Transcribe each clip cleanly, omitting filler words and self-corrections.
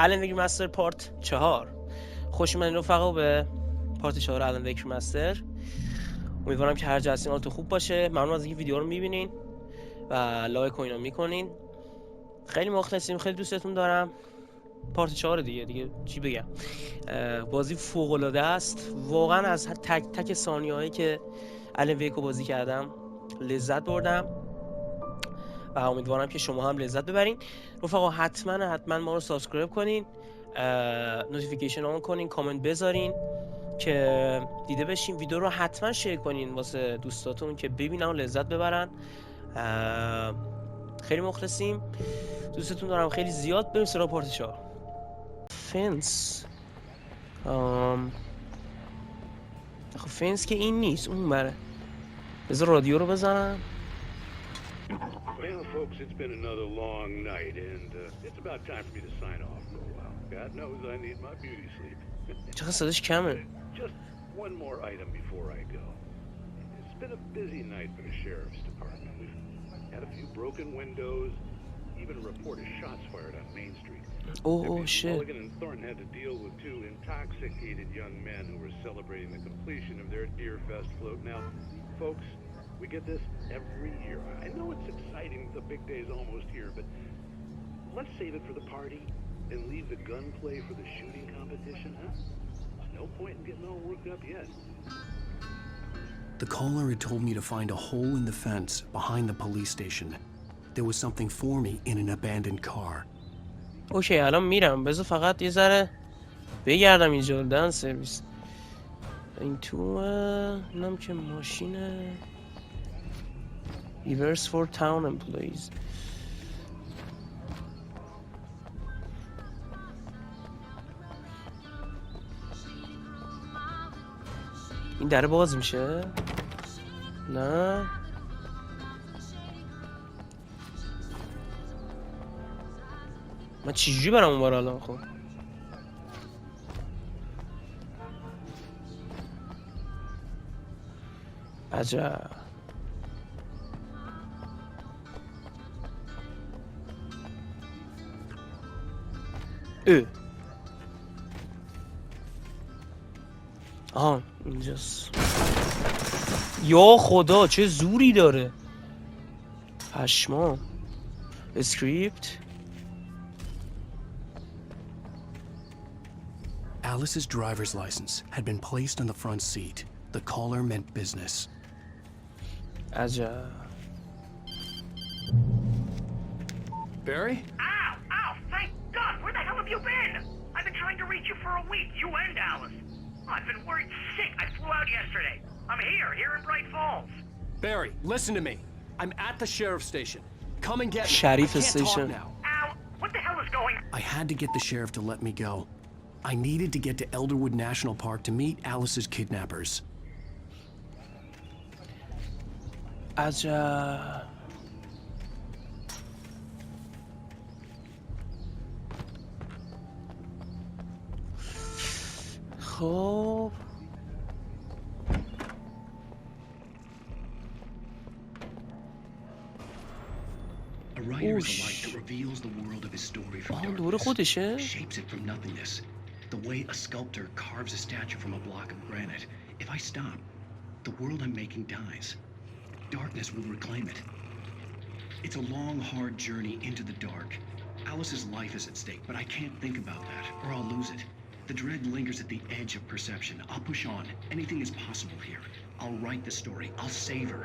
الن ویک ریمستر پارت 4. خوش اومدین رفقا به پارت 4 الن ویک ریمستر. امیدوارم که هر جا هستین حالتون خوب باشه. ممنون از اینکه ویدیو رو میبینین و لایک و اینا میکنین. خیلی مخلصیم، خیلی دوستتون دارم. پارت 4 دیگه چی بگم. بازی فوق العاده است واقعا. از تک تک ثانیه‌هایی که الن ویک رو بازی کردم لذت بردم و امیدوارم که شما هم لذت ببرین. رفقا حتما ما رو سابسکرایب کنین، نوتیفیکیشن آن کنین، کامنت بذارین که دیده بشین. ویدیو رو حتما شیر کنین واسه دوستاتون که ببینن و لذت ببرن. خیلی مخلصیم، دوستتون دارم خیلی زیاد. بریم سراغ پارت 4. فنس خب فنس که این نیست، اون بره. بذار رادیو رو بزنم. Well, folks, it's been another long night, and it's about time for me to sign off for a while. God knows I need my beauty sleep. چقدر صداش کمه. Just one more item before I go. It's been a busy night for the sheriff's department. We've had a few broken windows, even a report of shots fired on Main Street. Oh shit. Mulligan and Thornton had to deal with two intoxicated young men who were celebrating the completion of their Deer Fest float. Now, folks, we get this every year. I know it's exciting, the big day's almost here, but let's save it for the party and leave the gunplay for the shooting competition, huh? There's no point in getting all worked up yet. The caller had told me to find a hole in the fence behind the police station. There was something for me in an abandoned car. اوکی الان میرم. بذار فقط یه ذره بگردم اینجا. دن سرویس این تو اینم که ماشینه. Reverse for town employees. این در باز میشه؟ نه من چجوری برم اونبار الان؟ خب عجب. آها اینجاست. یا خدا چه زوری داره. پشما. اسکریپت. Alice's driver's license had been placed on the front seat. The caller meant business. عجب. Barry? Ow! Ow! Thank God! Where the hell have you been? I've been trying to reach you for a week, you and Alice. I've been worried sick. I flew out yesterday. I'm here in Bright Falls. Barry, listen to me. I'm at the sheriff's station. Come and get me. Sheriff I can't station. Ow! talk now. What the hell is going on? I had to get the sheriff to let me go. I needed to get to Elderwood National Park to meet Alice's kidnappers. عجب. خب A writer is a light that reveals the world of his story from دور darkness, خودشه. shapes it from nothingness. The way a sculptor carves a statue from a block of granite. If I stop, the world I'm making dies. Darkness will reclaim it. It's a long, hard journey into the dark. Alice's life is at stake, but I can't think about that, or I'll lose it. The dread lingers at the edge of perception. I'll push on. Anything is possible here. I'll write the story. I'll save her.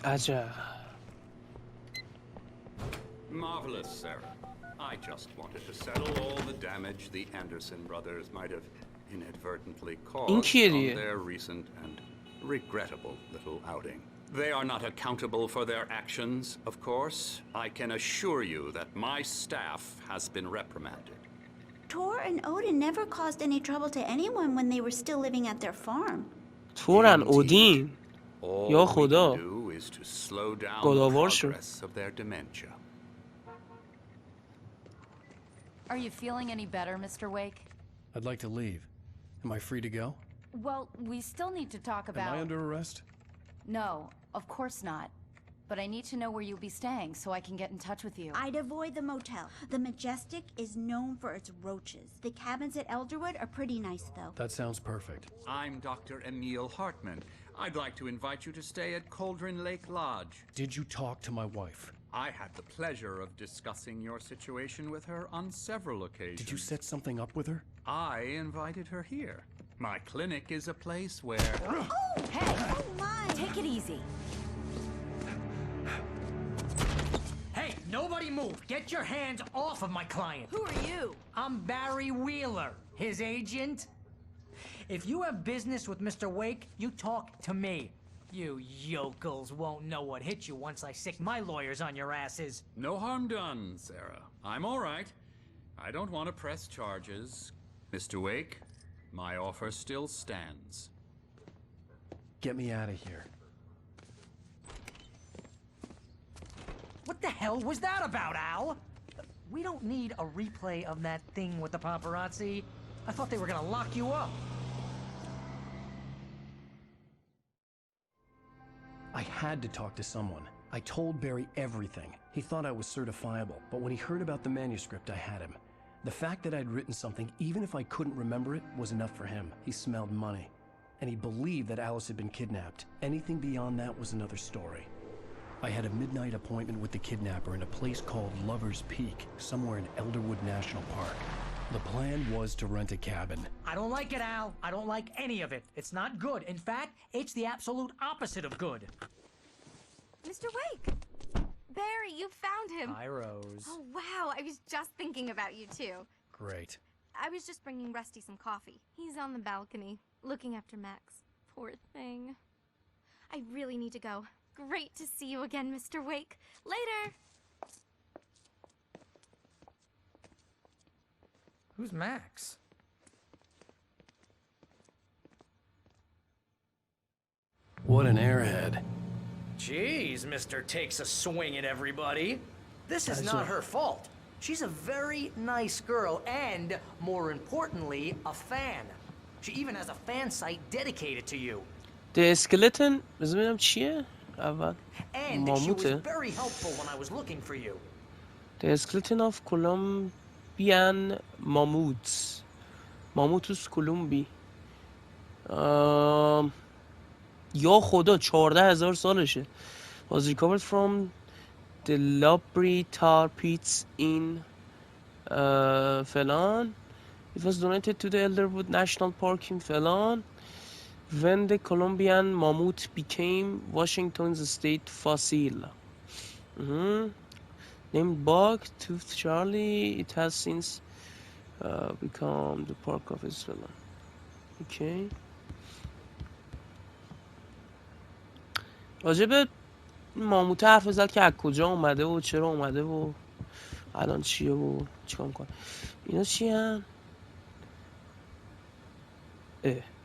عجب. Marvelous, Sarah. I just wanted to settle all the damage the Anderson brothers might have inadvertently caused on their recent and regrettable little outing. They are not accountable for their actions, of course. I can assure you that my staff has been reprimanded. Tor and Odin never caused any trouble to anyone when they were still living at their farm. تورن اودین. All یا we خدا. can do is to slow down the گداوار شد. progress of their dementia. Are you feeling any better, Mr. Wake? I'd like to leave. Am I free to go? Well, we still need to talk about... Am I under arrest? No, of course not. but I need to know where you'll be staying so I can get in touch with you. I'd avoid the motel. The Majestic is known for its roaches. The cabins at Elderwood are pretty nice, though. That sounds perfect. I'm Dr. Emil Hartman. I'd like to invite you to stay at Cauldron Lake Lodge. Did you talk to my wife? I had the pleasure of discussing your situation with her on several occasions. Did you set something up with her? I invited her here. My clinic is a place where... Oh, hey! Oh, my! Take it easy. Hey, nobody move! Get your hands off of my client! Who are you? I'm Barry Wheeler, his agent. If you have business with Mr. Wake, you talk to me. You yokels won't know what hit you once I sick my lawyers on your asses. No harm done, Sarah. I'm all right. I don't want to press charges. Mr. Wake, my offer still stands. Get me out of here. What the hell was that about, Al? We don't need a replay of that thing with the paparazzi. I thought they were gonna lock you up. I had to talk to someone. I told Barry everything. He thought I was certifiable, but when he heard about the manuscript, I had him. The fact that I'd written something, even if I couldn't remember it, was enough for him. He smelled money. And he believed that Alice had been kidnapped. Anything beyond that was another story. I had a midnight appointment with the kidnapper in a place called Lover's Peak, somewhere in Elderwood National Park. The plan was to rent a cabin. I don't like it, Al. I don't like any of it. It's not good. In fact, it's the absolute opposite of good. Mr. Wake! Barry, you found him! Hi, Rose. Oh, wow. I was just thinking about you, too. Great. I was just bringing Rusty some coffee. He's on the balcony, looking after Max. Poor thing. I really need to go. Great to see you again, Mr. Wake. Later! Who's Max? What an airhead. Jeez, Mr. Takes a swing at everybody. This is not her fault. She's a very nice girl and, more importantly, a fan. She even has a fan site dedicated to you. The skeleton بذار ببینم چیه اول And she was ماموته very helpful when I was looking for you. The skeleton of Colombian mammoths ماموتوس کلمبی یا خدا 14,000 سالشه was recovered from the Labri tar pits in فلان it was donated to the Elderwood National Park in فلان when the Colombian mammoth became Washington's state fossil. Named Bug Tooth Charlie, it has since become the park of Israel. Okay. راجب ماموت حرف زد که از کجا اومده و چرا اومده و الان چیه و چیکار میکنه. اینا چی هن؟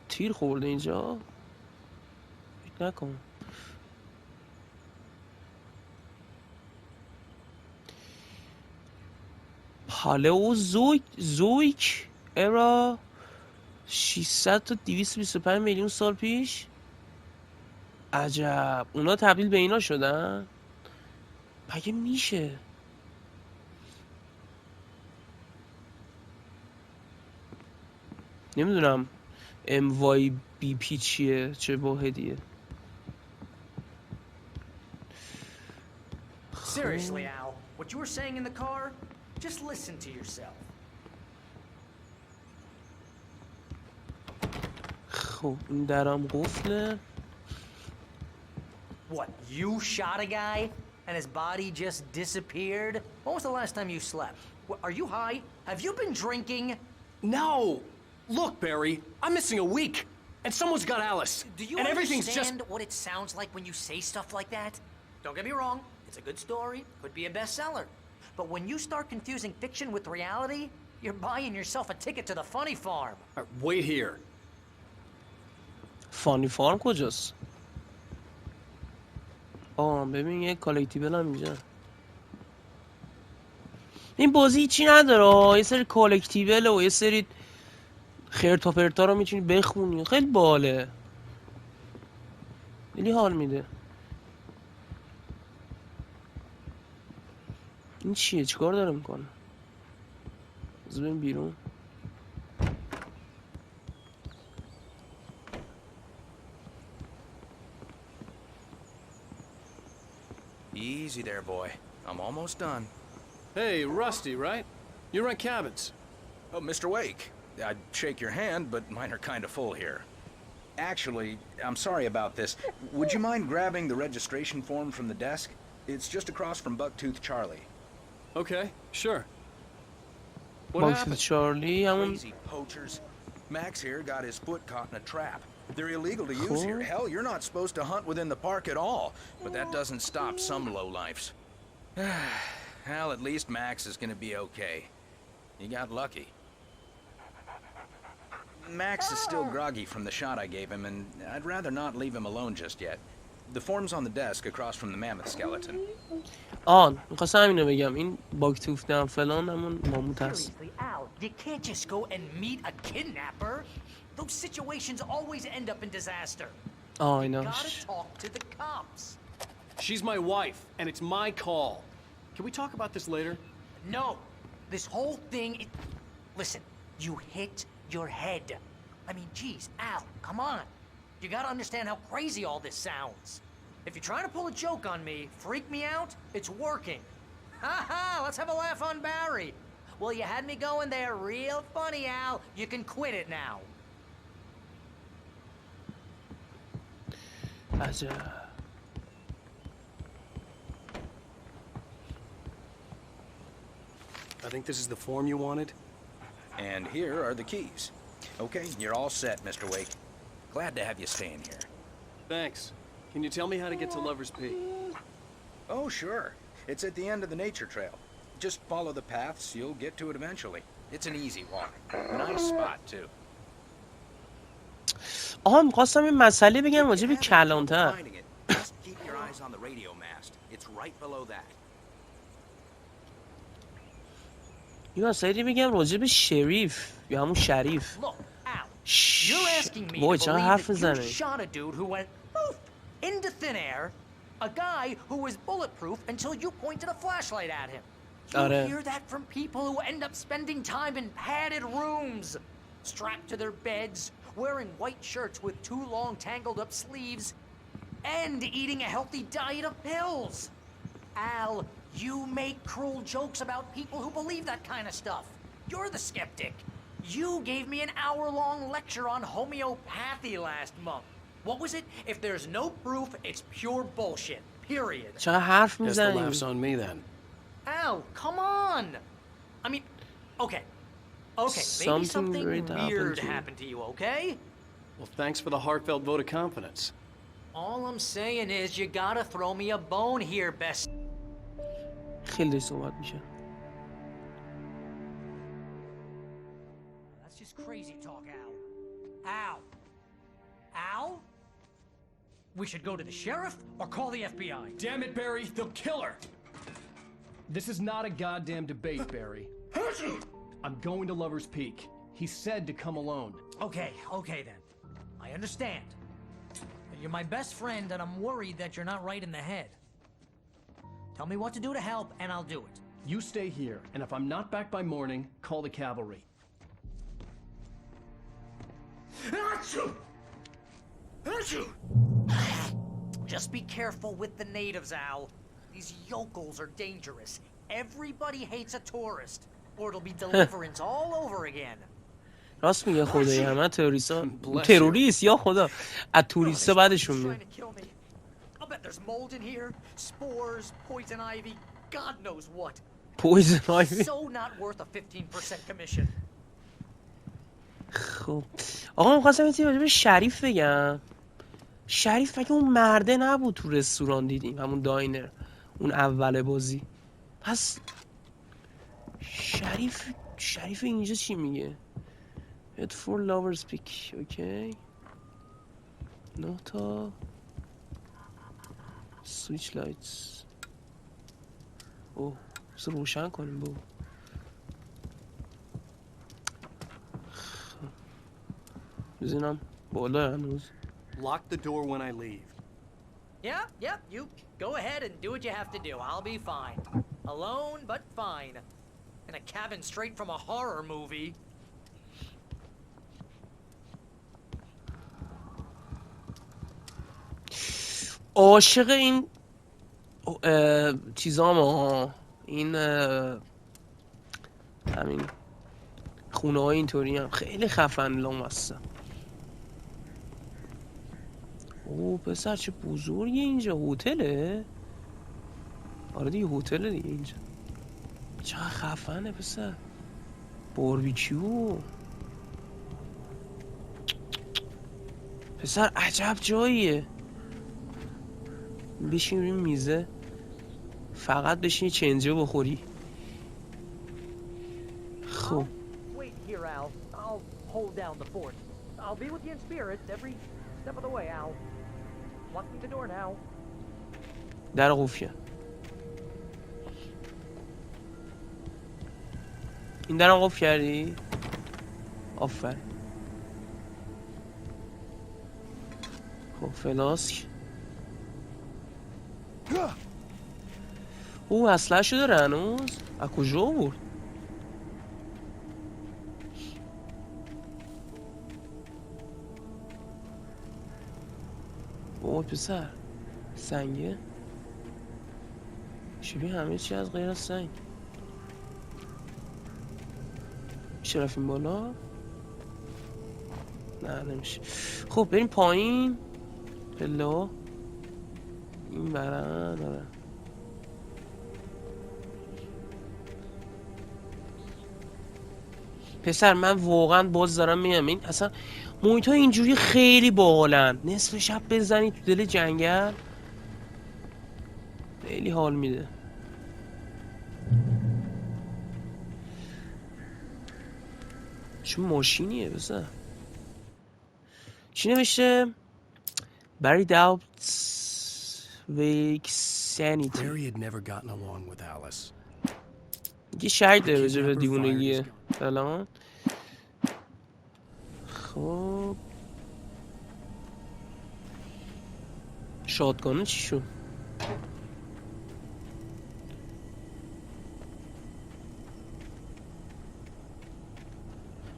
تیر خورده اینجا؟ فکر نکنم. پالئوزویک ارا 600 تا 225 میلیون سال پیش. عجب اونا تبدیل به اینا شدن؟ مگه میشه؟ نمیدونم MYBP چیه چه واحدیه. Seriously, Al, what you were saying in the car, just listen to yourself. خب این درم قفله. What, you shot a guy and his body just disappeared? When was the last time you slept? Are you high? Have you been drinking? No! Look, Barry, I'm missing a week, and someone's got Alice. Do you and everything's understand just... what it sounds like when you say stuff like that? Don't get me wrong, it's a good story, could be a bestseller. But when you start confusing fiction with reality, you're buying yourself a ticket to the funny farm. Wait here. فانی فارم کجاست؟ ببین یه کالکتیبل هم اینجا. این بازی هیچی نداره، یه سری کالکتیبل و یه سری خرتا پرتا رو میتونی بخونی، خیلی باله، خیلی حال میده. این چیه؟ چیکار داره میکنه؟ بذار بریم بیرون. Easy there, boy. I'm almost done. Hey, Rusty, right? You rent cabins. Oh, Mr. Wake. I'd shake your hand, but mine are kind of full here. Actually, I'm sorry about this. Would you mind grabbing the registration form from the desk? It's just across from Bucktooth Charlie. Okay, sure. What باکس happened? چارلی همون Crazy poachers. Max here got his foot caught in a trap. They're illegal to use here. Hell, you're not supposed to hunt within the park at all. But that doesn't stop some lowlifes. Hell, at least Max is gonna be okay. He got lucky. Max is still groggy from the shot I gave him, and I'd rather not leave him alone just yet. The form's on the desk across from the mammoth skeleton. می‌خواستم همینو بگم. این باکتوف نه فلان همون ماموت هست. Seriously, Al, you can't just go and meet a kidnapper. Those situations always end up in disaster. I You know. gotta talk to the cops. She's my wife, and it's my call. Can we talk about this later? No, this whole thing. Listen, you hit your head. I mean, geez, Al, come on. You gotta understand how crazy all this sounds. If you're trying to pull a joke on me, freak me out, it's working. Ha ha, let's have a laugh on Barry. Well, you had me going there real funny, Al. You can quit it now. عجب. I think this is the form you wanted. And here are the keys. Okay, you're all set, Mr. Wake. Glad to have you staying here. Thanks. Can you tell me how to get to Lover's Peak? Oh, sure. It's at the end of the nature trail. Just follow the paths, you'll get to it eventually. It's an easy walk. Nice spot, too. می‌خواستم این مسئله بگم راجع به کلانتر. Finding it. Just keep your eyes on the radio mast. It's right below that. این مسئله بگم راجع به شریف یا همون شریف. Look, Al, you're asking me وای to چقدر believe حرف that you میزنه. shot a dude who went poof into thin air, a guy who was bulletproof until you pointed a flashlight at him. You آره. hear that from people who end up spending time in padded rooms, strapped to their beds, wearing white shirts with too long tangled up sleeves, and eating a healthy diet of pills. Al, you make cruel jokes about people who believe that kind of stuff. You're the skeptic. You gave me an hour-long lecture on homeopathy last month. What was it? If there's no proof, it's pure bullshit. Period. چقدر حرف Guess the میزنی. laugh's on me then. Al, come on. I mean, okay. Okay, maybe Something something weird weird happened happened to you, okay? Well, thanks for the heartfelt vote of confidence. All I'm saying is you gotta throw me a bone here, best. خیلی صحبت میشه. That's just crazy talk, Al. Al. Al? We should go to the sheriff or call the FBI. Damn it, Barry, they'll kill her. This is not a goddamn debate, Barry. I'm going to Lover's Peak. He said to come alone. Okay then. I understand. You're my best friend and I'm worried that you're not right in the head. Tell me what to do to help and I'll do it. You stay here, and if I'm not back by morning, call the cavalry. Just be careful with the natives, Al. These yokels are dangerous. Everybody hates a tourist, or it'll be deliverance all over again. راست میگه خدایی همه تروریست یا خدا از توریستا بعدشون میاد. Trying to kill me. I'll bet there's mold in here, spores, poison ivy, God knows what. پویزن آیوی. So not worth a 15% commission. خب آقا می‌خواستم یه چیزی راجع به شریف بگم. شریف مگه اون مرده نبود تو رستوران دیدیم همون داینر اون اول بازی. پس شریف اینجا چی میگه؟ Head for Lover's Peak. اوکی. نه تا سویچ لایتس. اوه بس روشن کنیم بابا. بزنم بالا هنوز. Lock the door when I leave. Yep, you go ahead and do what you have to do. I'll be fine. Alone, but fine. In a cabin straight from a horror movie. عاشق این چیزام این همین خونه های اینطوری هم خیلی خفن لامصب. اوه پسر چه بزرگی اینجا، هتله؟ آره دیگه هتله دیگه اینجا. چقدر خفنه پسر. باربیکیو. پسر عجب جاییه. بشین روی میزه فقط بشین چنجه بخوری. خب Wait here, Al. I'll hold down the fort. I'll be with you in spirit every step of the way, Al. Lock me the door now. در قفله. این درم قفل کردی؟ آفرین. خب فلاسک. او اسلحه شو داره هنوز؟ از کجا آورد؟ اوه پسر سنگه؟ شبیه همه چی از غیر از سنگ. میشه رفتیم بالا؟ نه نمیشه. خب بریم پایین. پلا این برن داره. پسر من واقعا باز دارم میگم این اصلا محیط های اینجوری خیلی باحالن. نصف شب بزنی تو دل جنگل خیلی حال میده. چه ماشینیه پسر؟ چی نوشته؟ Barry doubts Wake sanity. Barry had never gotten along with Alice. یه شاید داره راجع به دیوونگیه فلان. خب شاتگانه چی شد؟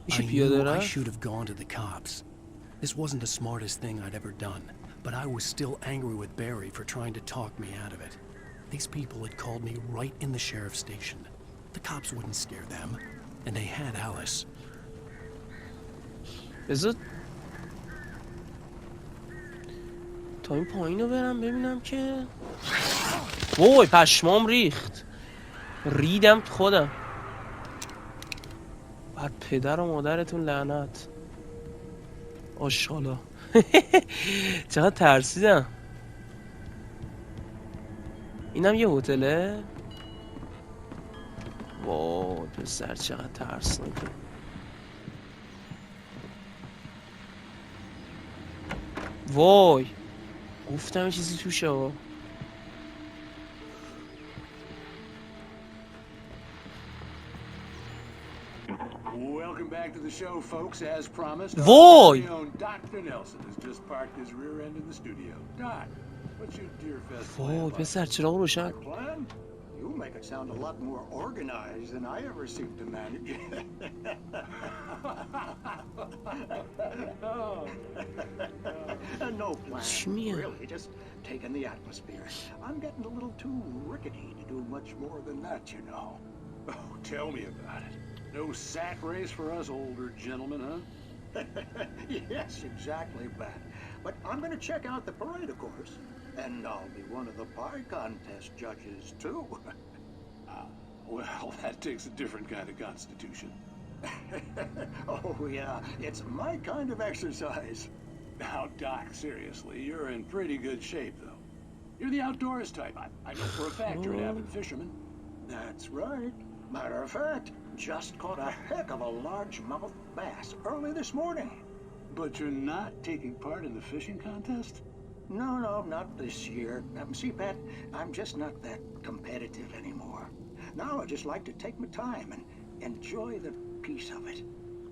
میشه پیاده I رفت؟ should have gone to the cops. This wasn't the smartest thing I'd ever done, but I was still angry with Barry for trying to talk me out of it. These people had called me right in the sheriff's station. The cops wouldn't scare them, and they had Alice. بذار تا این پایین رو برم ببینم که وای پشمام ریخت. ریدم خودم. بر پدر و مادرتون لعنت. آشالا. چقدر ترسیدم. اینم یه هتله. وای پسر چقدر ترسناکه. وای گفتم یه چیزی توشه ها. Welcome back to the show, folks. As promised, Voy! our very own Dr. Nelson has just parked his rear end in the studio. Doc, what's your Deer Fest plan? وای پسر چراغ روشن. Plan? You make it sound a lot more organized than I ever seem to manage. No plan, really, just taking the atmosphere. I'm getting a little too rickety to do much more than that, you know. Oh, tell me about it. No sack race for us older gentlemen, huh? Yes, exactly, Bat. But I'm going to check out the parade, of course. And I'll be one of the pie contest judges, too. Well, that takes a different kind of constitution. Oh, yeah, it's my kind of exercise. Now, Doc, seriously, you're in pretty good shape, though. You're the outdoors type. I know for a fact you're an avid fisherman. That's right. Matter of fact, just caught a heck of a largemouth bass early this morning. But you're not taking part in the fishing contest? No, not this year. See, Pat, I'm just not that competitive anymore. Now I just like to take my time and enjoy the peace of it.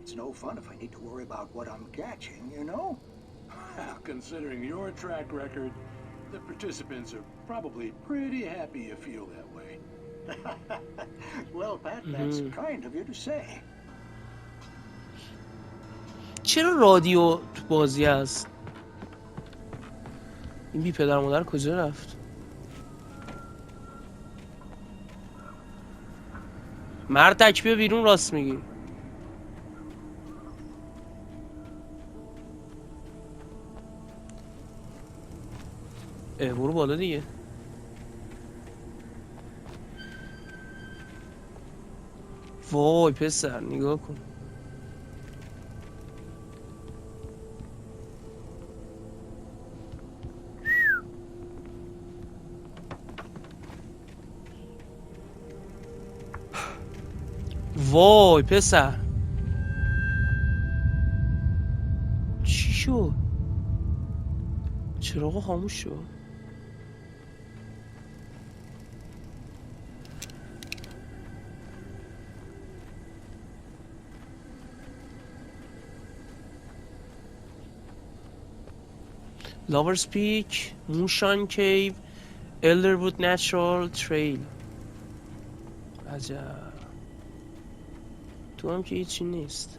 It's no fun if I need to worry about what I'm catching, you know? Well, considering your track record, the participants are probably pretty happy you feel that way. Well, Pat, that's kind of you to say. چرا رادیو تو بازی هست؟ این بی پدر مادر کجا رفت؟ مرد تک بیا بیرون، راست میگی. برو بالا دیگه. وای پسر نگاه کن. وای پسر چی شد؟ چراغ خاموش شد. Lover's Peak, Mushan Cave, Elderwood Natural Trail. عجب. تو هم که هیچی نیست.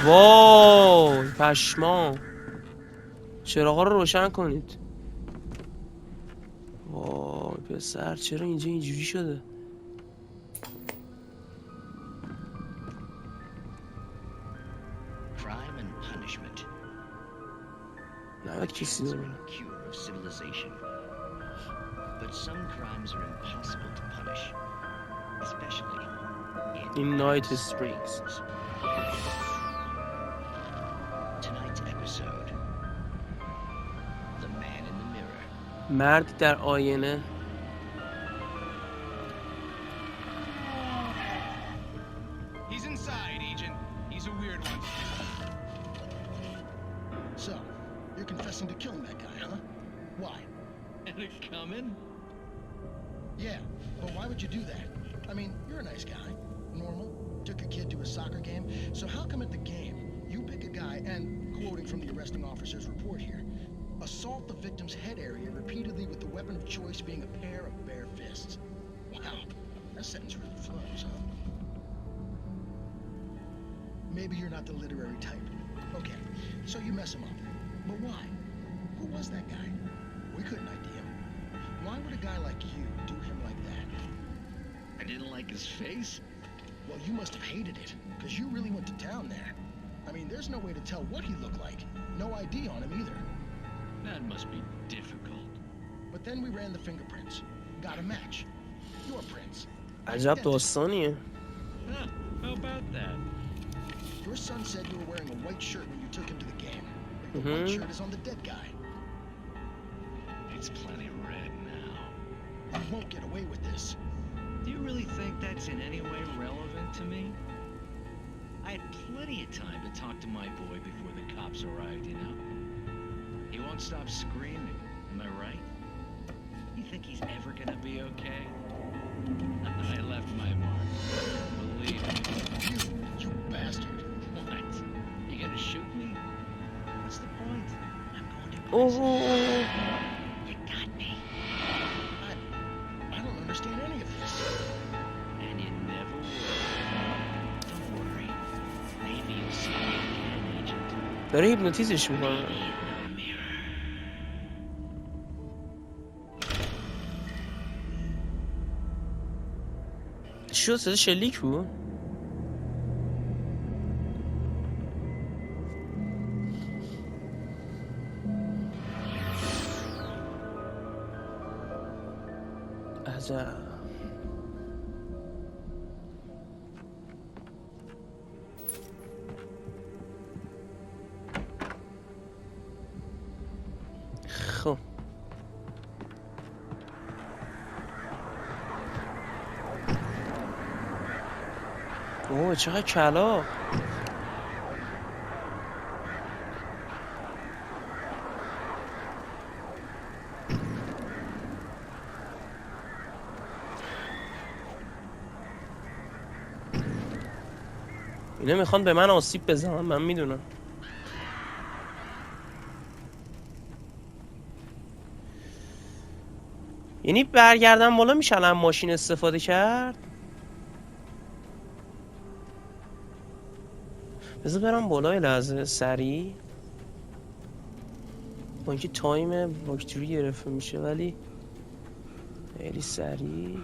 وای پشمام. چراغا رو روشن کنید. وای پسر چرا اینجا اینجوری شده؟ Crime and punishment. نباید کسی Cancer رو and cure of civilization. But some crimes are impossible to punish, especially in Night Springs. Tonight's episode. The man in the mirror. مرد در آینه. He's inside, Agent. He's a weird one. So, you're confessing to killing that guy, huh? Why? And it coming? Yeah, but why would you do that? I mean, you're a nice guy. Normal. Took your kid to a soccer game. So how come at the game, you pick a guy and, quoting from the arresting officer's report here, assault the victim's head area repeatedly with the weapon of choice being a pair of bare fists? Wow, that sentence really flows, huh? Maybe you're not the literary type. Okay, so you mess him up. But why? Who was that guy? We couldn't ID him. Why would a guy like you do him like that? I didn't like his face. Well, you must have hated it, because you really went to town there. I mean, there's no way to tell what he looked like. No ID on him either. That must be difficult. But then we ran the fingerprints. Got a match. Your prints. عجب داستانیه. Huh, how about that? Your son said you were wearing a white shirt when you took him to the game. The white shirt is on the dead guy. It's plenty red now. You won't get away with this. Do you really think that's in any way relevant to me? I had plenty of time to talk to my boy before the cops arrived, you know? He won't stop screaming, am I right? You think he's ever gonna be okay? I left my mark. Believe me. You bastard. What? You gonna shoot me? What's the point? I'm going to Oh. You got me. I don't understand any of this. And you never will. Don't worry. Maybe you'll see me again, Agent. داره هیپنوتیزش میکنه. شو صدا شلیک بود. عجب. خب اوه چقدر کلا. اینا میخوان به من آسیب بزنن، من میدونم. یعنی برگردم بالا میشه الان ماشین استفاده کرد. بذار برم بالا یه لحظه سریع، با اینکه تایم واکتوری گرفته میشه ولی خیلی سریع.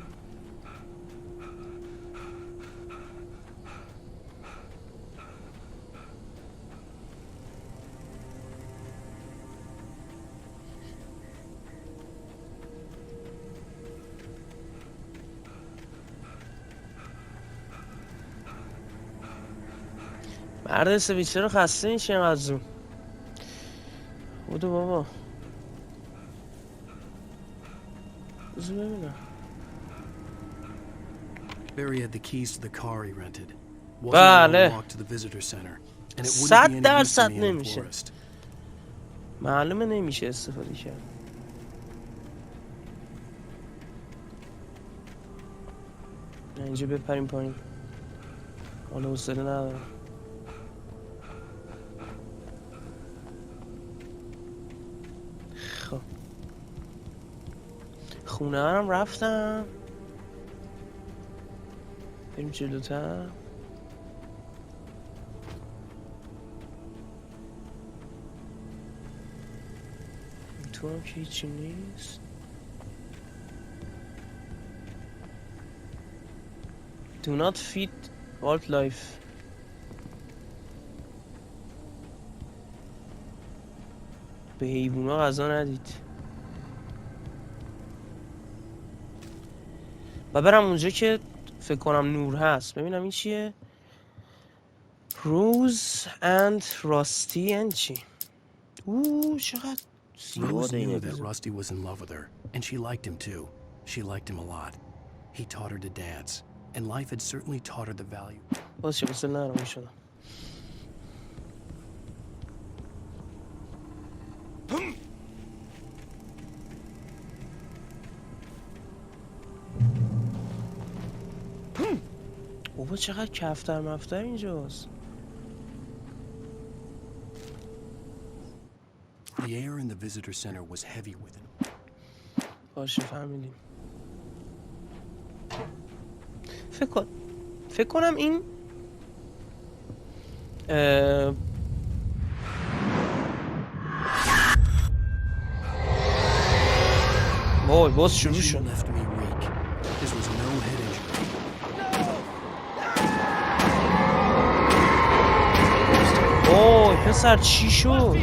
مرد سویچه رو خسته میشه اینقدر زود. بودو بابا بذار ببینم. Barry had the keys to the car he rented. بله. Walk to the visitor center. And it wouldn't be any use to 100% me in the نمیشه. forest. معلومه نمیشه استفاده کرد. اینجا بپریم پایین. حالا حوصله ندارم. خب خونه هم رفتم. بریم جلوتر. تو هم که هیچی نیست. Do not feed wildlife. به حیوونا غذا ندید. و برم اونجا که فکر کنم نور هست. ببینم این چیه. روز اند راستی اند چی؟ چقدر Rose knew that Rusty was in love with her, and she liked him too. She liked him a lot. He taught her to dance, and life had certainly taught her the value. باز چه بسید نرمی شدم. بابا چقدر کفتر مفتر اینجاست. The air in the visitor center was heavy with him. باشه فهمیدیم. فکر کنم این وای باز شروع شد. وای پسر چی شد؟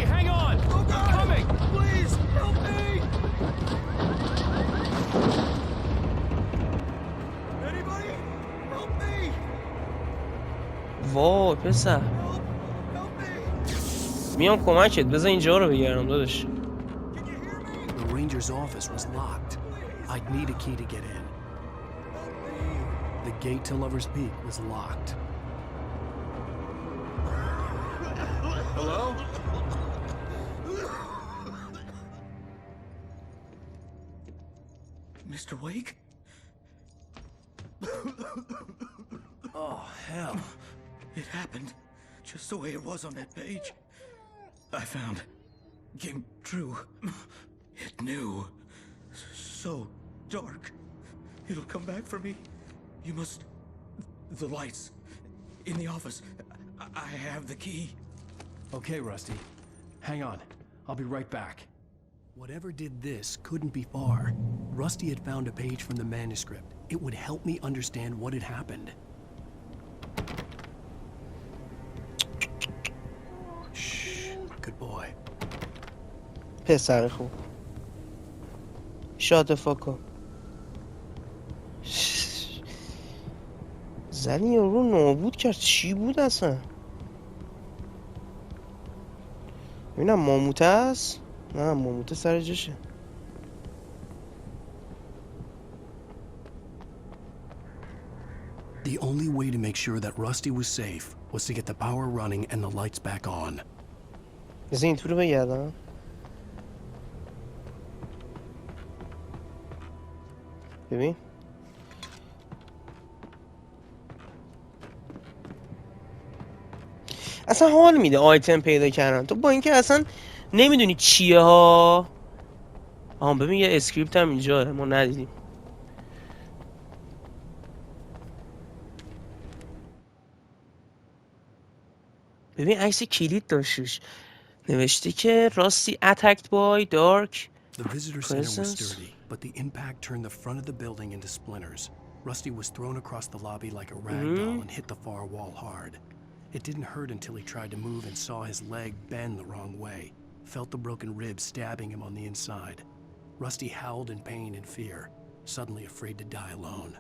وای پسر میام کمکت. بذار اینجا رو بگردم داداش. The ranger's office was locked. I'd need a key to get in. The gate to Lover's Peak was locked. Hello? Mr. Wake? Oh, hell. It happened just the way it was on that page. I found. Came true. It knew. So dark. It'll come back for me. You must... The lights. In the office. I have the key. Okay, Rusty. Hang on. I'll be right back. Whatever did this couldn't be far. Rusty had found a page from the manuscript. It would help me understand what had happened. Shh. Good boy. پسر خوب. شات فاکو. زنی رو نابود کرد. چی بود اصلا؟ ببینم ماموته است؟ نه ماموته سر جاشه. The only way to make sure that Rusty was safe was to get the power running and the lights back on. بذار این تو رو بگردم. ببین اصلا حال میده آیتم پیدا کردن، تو با اینکه اصلا نمیدونی چیه ها. ببین یه اسکریپت هم اینجا ما ندیدیم. ببین عکس کلید داشتش، نوشته که راستی attacked by dark The visitor center was presence. sturdy, but the impact turned the front of the building into splinters. Rusty was thrown across the lobby like a rag doll and hit the far wall hard. It didn't hurt until he tried to move and saw his leg bend the wrong way, felt the broken ribs stabbing him on the inside. Rusty howled in pain and fear, suddenly afraid to die alone.